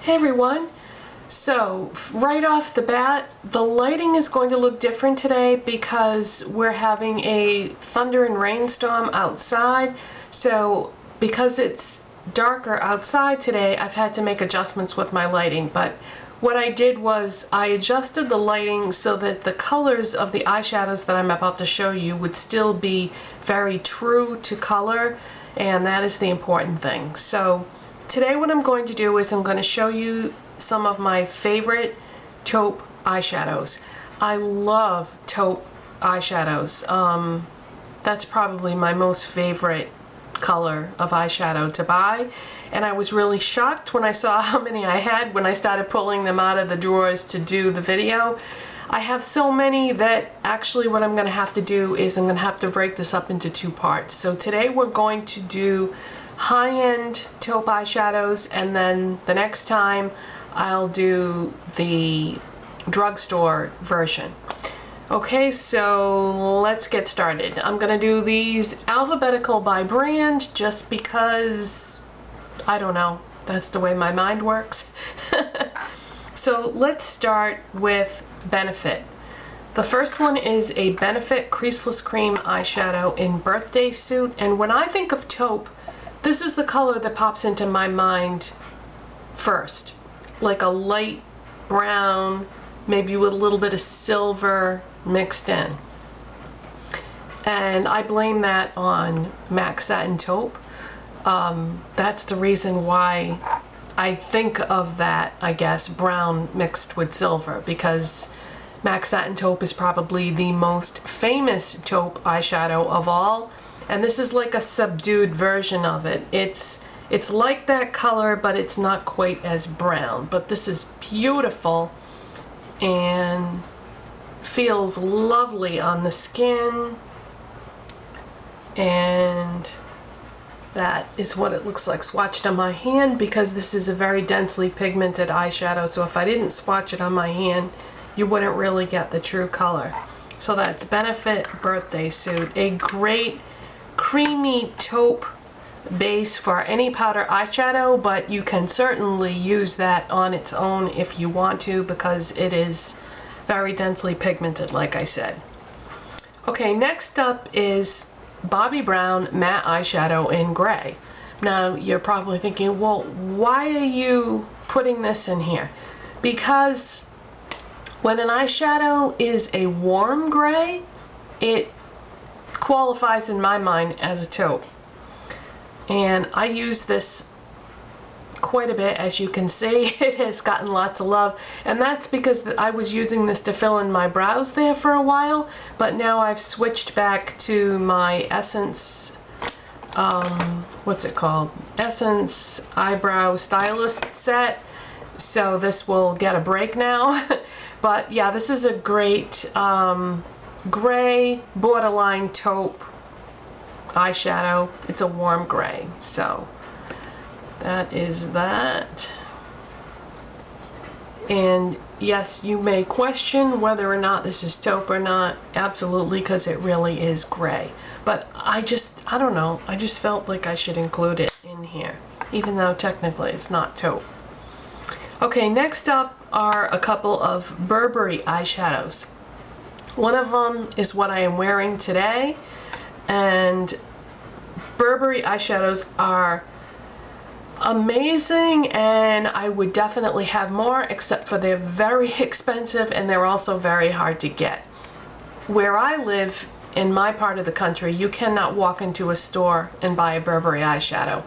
Hey everyone! So right off the bat, the lighting is going to look different today because we're having a thunder and rainstorm outside. So because it's darker outside today, I've had to make adjustments with my lighting. But what I did was I adjusted the lighting so that the colors of the eyeshadows that I'm about to show you would still be very true to color, and that is the important thing. So today what I'm going to do is I'm going to show you some of my favorite taupe eyeshadows. I love taupe eyeshadows. That's probably my most favorite color of eyeshadow to buy, and I was really shocked when I saw how many I had when I started pulling them out of the drawers to do the video. I have so many that actually what I'm going to have to do is I'm going to have to break this up into two parts. So today we're going to do high-end taupe eyeshadows, and then the next time I'll do the drugstore version. Okay, so let's get started. I'm gonna do these alphabetical by brand just because, I don't know, that's the way my mind works. So let's start with Benefit. The first one is a Benefit Creaseless Cream eyeshadow in Birthday Suit, and when I think of taupe, this is the color that pops into my mind first. Like a light brown, maybe with a little bit of silver mixed in. And I blame that on MAC Satin Taupe. That's the reason why I think of that, I guess, brown mixed with silver, because MAC Satin Taupe is probably the most famous taupe eyeshadow of all. And this is like a subdued version of it. It's like that color, but it's not quite as brown. But this is beautiful and feels lovely on the skin. And that is what it looks like swatched on my hand, because this is a very densely pigmented eyeshadow. So if I didn't swatch it on my hand, you wouldn't really get the true color. So that's Benefit Birthday Suit, a great creamy taupe base for any powder eyeshadow, but you can certainly use that on its own if you want to, because it is very densely pigmented, like I said. Okay, next up is Bobbi Brown matte eyeshadow in gray. Now you're probably thinking, well, why are you putting this in here? Because when an eyeshadow is a warm gray, it qualifies in my mind as a taupe. And I use this quite a bit, as you can see. It has gotten lots of love, and that's because I was using this to fill in my brows there for a while, but now I've switched back to my Essence, what's it called? Essence Eyebrow Stylist set, so this will get a break now. But yeah, this is a great gray borderline taupe eyeshadow. It's a warm gray, so that is that. And yes, you may question whether or not this is taupe or not. Absolutely, because it really is gray. But I don't know, I just felt like I should include it in here, even though technically it's not taupe. Okay, next up are a couple of Burberry eyeshadows. One of them is what I am wearing today, and Burberry eyeshadows are amazing, and I would definitely have more, except for they're very expensive and they're also very hard to get. Where I live, in my part of the country, you cannot walk into a store and buy a Burberry eyeshadow.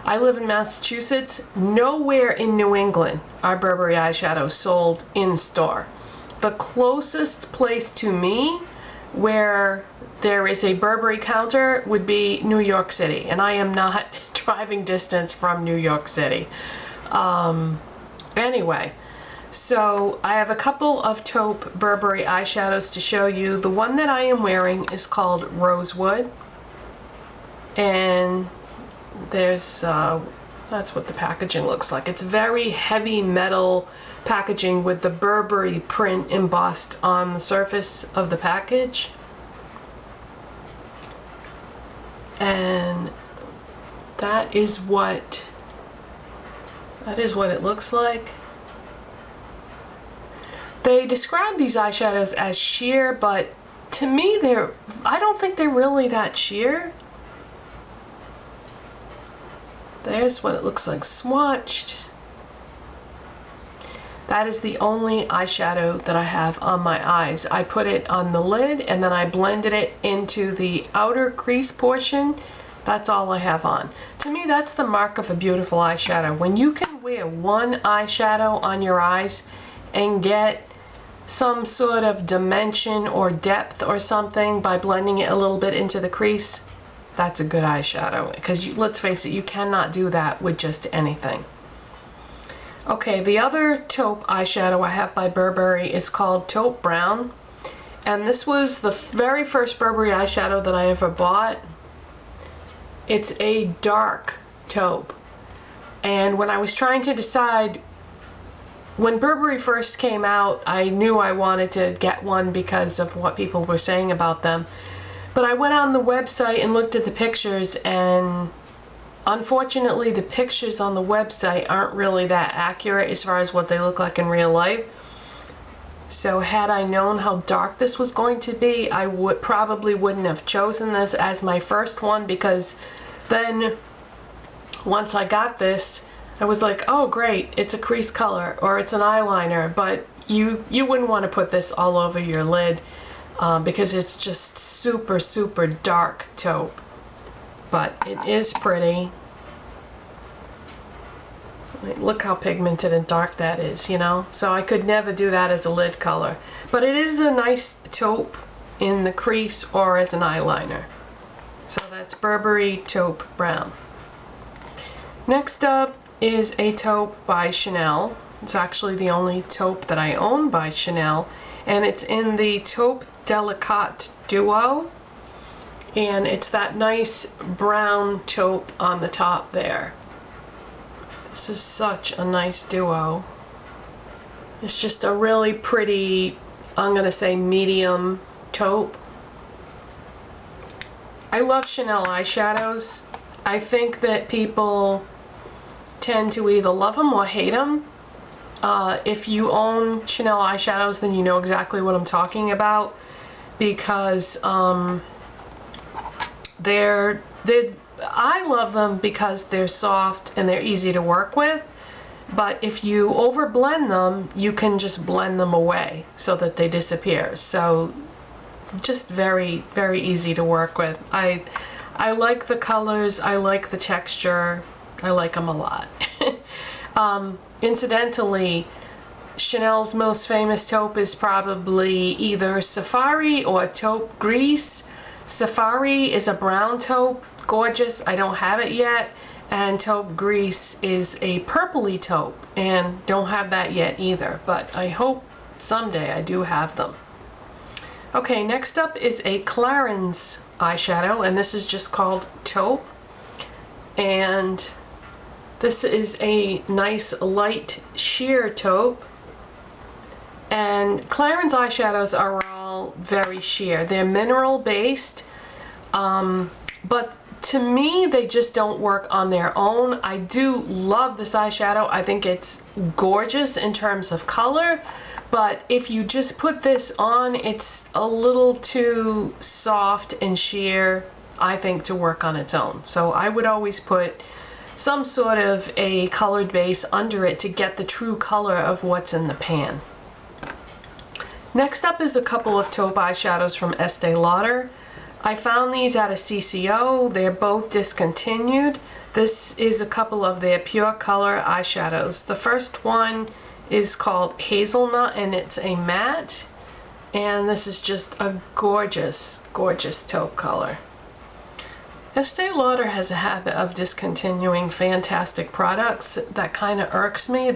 I live in Massachusetts. Nowhere in New England are Burberry eyeshadows sold in store. The closest place to me where there is a Burberry counter would be New York City, and I am not driving distance from New York City. Anyway, so I have a couple of taupe Burberry eyeshadows to show you. The one that I am wearing is called Rosewood, and there's that's what the packaging looks like. It's very heavy metal packaging with the Burberry print embossed on the surface of the package. And that is what That is what it looks like. They describe these eyeshadows as sheer, but to me I don't think they're really that sheer. There's what it looks like swatched. That is the only eyeshadow that I have on my eyes. I put it on the lid and then I blended it into the outer crease portion. That's all I have on. To me, that's the mark of a beautiful eyeshadow. When you can wear one eyeshadow on your eyes and get some sort of dimension or depth or something by blending it a little bit into the crease, that's a good eyeshadow. Because let's face it, you cannot do that with just anything. Okay, the other taupe eyeshadow I have by Burberry is called Taupe Brown. And this was the very first Burberry eyeshadow that I ever bought. It's a dark taupe. And when I was trying to decide, when Burberry first came out, I knew I wanted to get one because of what people were saying about them. But I went on the website and looked at the pictures, and unfortunately the pictures on the website aren't really that accurate as far as what they look like in real life. So had I known how dark this was going to be, I probably wouldn't have chosen this as my first one, because then once I got this, I was like, oh great, it's a crease color or it's an eyeliner, but you wouldn't want to put this all over your lid because it's just super, super dark taupe. But it is pretty. Look how pigmented and dark that is, you know? So I could never do that as a lid color. But it is a nice taupe in the crease or as an eyeliner. So that's Burberry Taupe Brown. Next up is a taupe by Chanel. It's actually the only taupe that I own by Chanel. And it's in the Taupe Delicate Duo. And it's that nice brown taupe on the top there. This is such a nice duo. It's just a really pretty, I'm gonna say medium taupe. I love Chanel eyeshadows. I think that people tend to either love them or hate them. If you own Chanel eyeshadows, then you know exactly what I'm talking about, because I love them because they're soft and they're easy to work with. But if you over blend them, you can just blend them away so that they disappear. So just very, very easy to work with. I like the colors, I like the texture, I like them a lot. Incidentally, Chanel's most famous taupe is probably either Safari or Taupe Grise. Safari is a brown taupe, gorgeous, I don't have it yet, and Taupe Grise is a purpley taupe, and don't have that yet either, but I hope someday I do have them. Okay, next up is a Clarins eyeshadow, and this is just called Taupe, and this is a nice light sheer taupe. And Clarins eyeshadows are all very sheer. They're mineral based, but to me they just don't work on their own. I do love this eyeshadow. I think it's gorgeous in terms of color, but if you just put this on, it's a little too soft and sheer, I think, to work on its own. So I would always put some sort of a colored base under it to get the true color of what's in the pan. Next up is a couple of taupe eyeshadows from Estee Lauder. I found these at a CCO. They're both discontinued. This is a couple of their Pure Color eyeshadows. The first one is called Hazelnut, and it's a matte. And this is just a gorgeous, gorgeous taupe color. Estee Lauder has a habit of discontinuing fantastic products. That kind of irks me.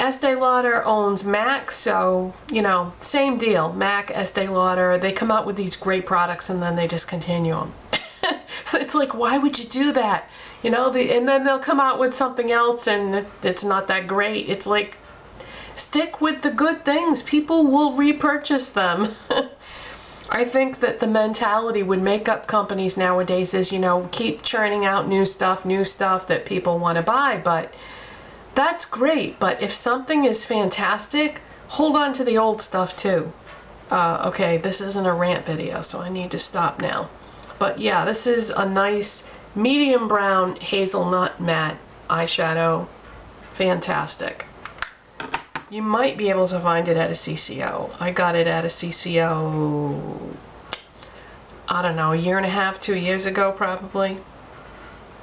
Estee Lauder owns MAC, so, you know, same deal. MAC, Estee Lauder, they come out with these great products and then they discontinue them. It's like, why would you do that? You know, and then they'll come out with something else and it's not that great. It's like, stick with the good things. People will repurchase them. I think that the mentality with makeup companies nowadays is, you know, keep churning out new stuff that people want to buy, but that's great, but if something is fantastic, hold on to the old stuff too. Okay, this isn't a rant video, so I need to stop now. But yeah, this is a nice medium brown hazelnut matte eyeshadow. Fantastic. You might be able to find it at a CCO. I got it at a CCO, I don't know, a year and a half, 2 years ago probably.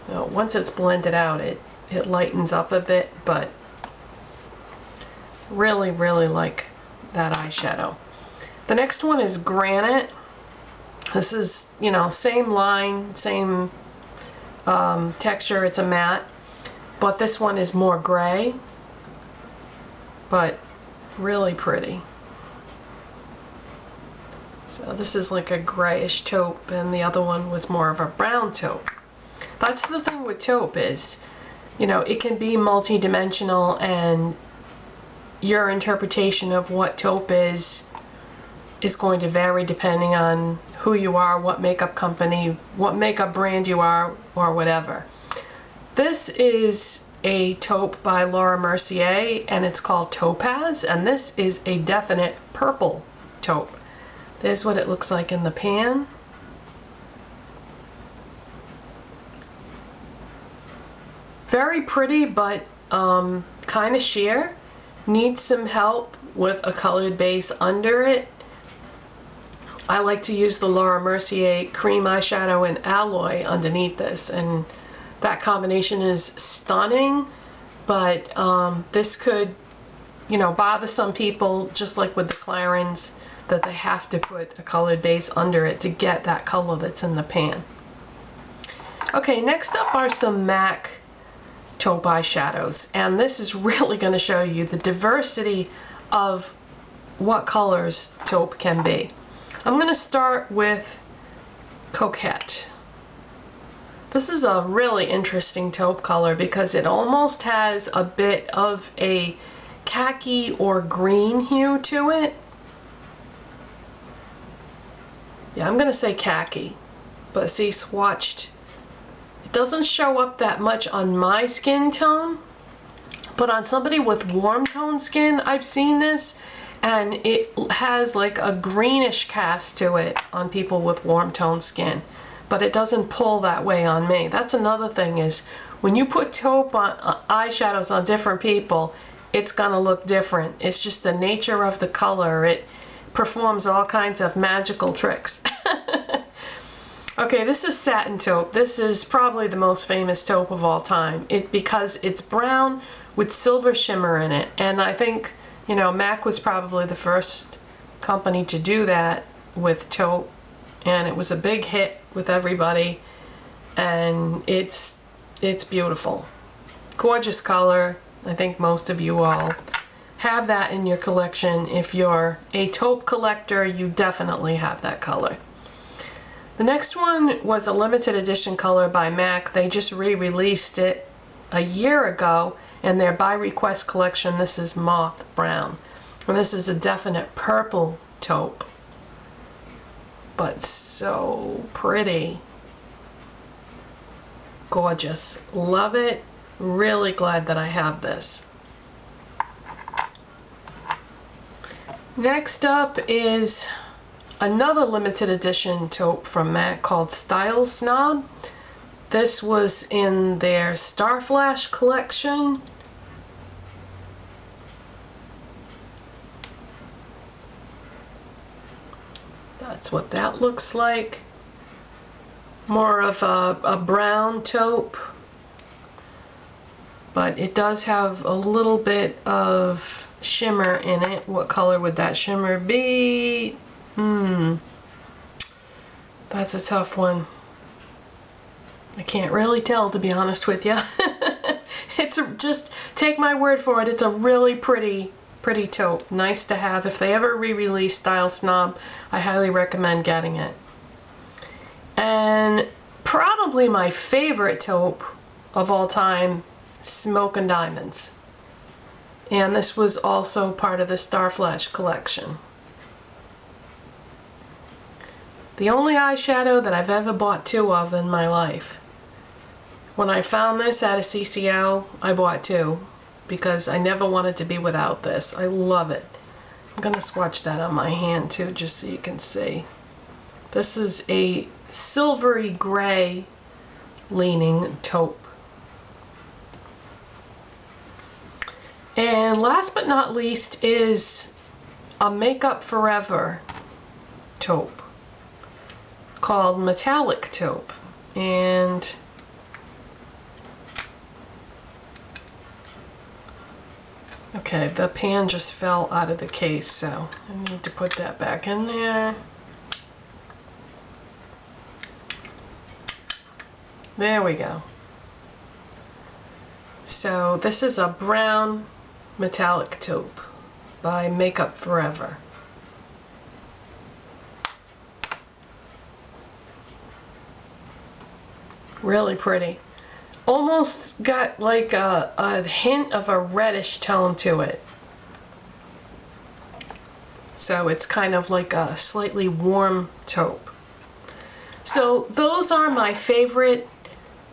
You know, once it's blended out, it lightens up a bit, but really, really like that eyeshadow. The next one is Granite. This is, you know, same line, same texture. It's a matte, but this one is more gray, but really pretty. So this is like a grayish taupe, and the other one was more of a brown taupe. That's the thing with taupe is, you know, it can be multi-dimensional, and your interpretation of what taupe is going to vary depending on who you are, what makeup company, what makeup brand you are, or whatever. This is a taupe by Laura Mercier, and it's called Topaz, and this is a definite purple taupe. There's what it looks like in the pan. Very pretty, but kind of sheer. Needs some help with a colored base under it. I like to use the Laura Mercier cream eyeshadow and alloy underneath this, and that combination is stunning, but this could, you know, bother some people, just like with the Clarins, that they have to put a colored base under it to get that color that's in the pan. Okay, next up are some MAC taupe eyeshadows, and this is really going to show you the diversity of what colors taupe can be. I'm going to start with Coquette. This is a really interesting taupe color because it almost has a bit of a khaki or green hue to it. Yeah, I'm going to say khaki, but see, swatched. It doesn't show up that much on my skin tone, but on somebody with warm tone skin, I've seen this, and it has like a greenish cast to it on people with warm tone skin, but it doesn't pull that way on me. That's another thing, is when you put taupe on eyeshadows on different people, it's gonna look different. It's just the nature of the color. It performs all kinds of magical tricks. Okay, this is Satin Taupe. This is probably the most famous taupe of all time. Because it's brown with silver shimmer in it, and I think, you know, MAC was probably the first company to do that with taupe, and it was a big hit with everybody, and it's beautiful. Gorgeous color. I think most of you all have that in your collection. If you're a taupe collector, you definitely have that color. The next one was a limited edition color by MAC. They just re-released it a year ago in their by request collection. This is Moth Brown, and this is a definite purple taupe, but so pretty. Gorgeous. Love it. Really glad that I have this. Next up is another limited edition taupe from MAC called Style Snob. This was in their Star Flash collection. That's what that looks like. More of a brown taupe, but it does have a little bit of shimmer in it. What color would that shimmer be? That's a tough one. I can't really tell, to be honest with you. It's just, take my word for it, it's a really pretty taupe. Nice to have. If they ever re-release Style Snob, I highly recommend getting it. And probably my favorite taupe of all time, Smoke and Diamonds. And this was also part of the Star Flash collection. The only eyeshadow that I've ever bought two of in my life. When I found this at a CCO, I bought two because I never wanted to be without this. I love it. I'm gonna swatch that on my hand too, just so you can see. This is a silvery gray leaning taupe. And last but not least is a Makeup Forever taupe called Metallic Taupe. And okay, the pan just fell out of the case, so I need to put that back in there. There we go. So this is a brown metallic taupe by Makeup Forever. Really pretty. Almost got like a hint of a reddish tone to it. So it's kind of like a slightly warm taupe. So those are my favorite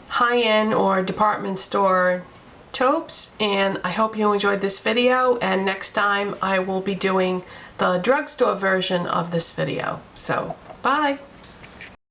high-end or department store taupes, and I hope you enjoyed this video, and next time I will be doing the drugstore version of this video. So bye.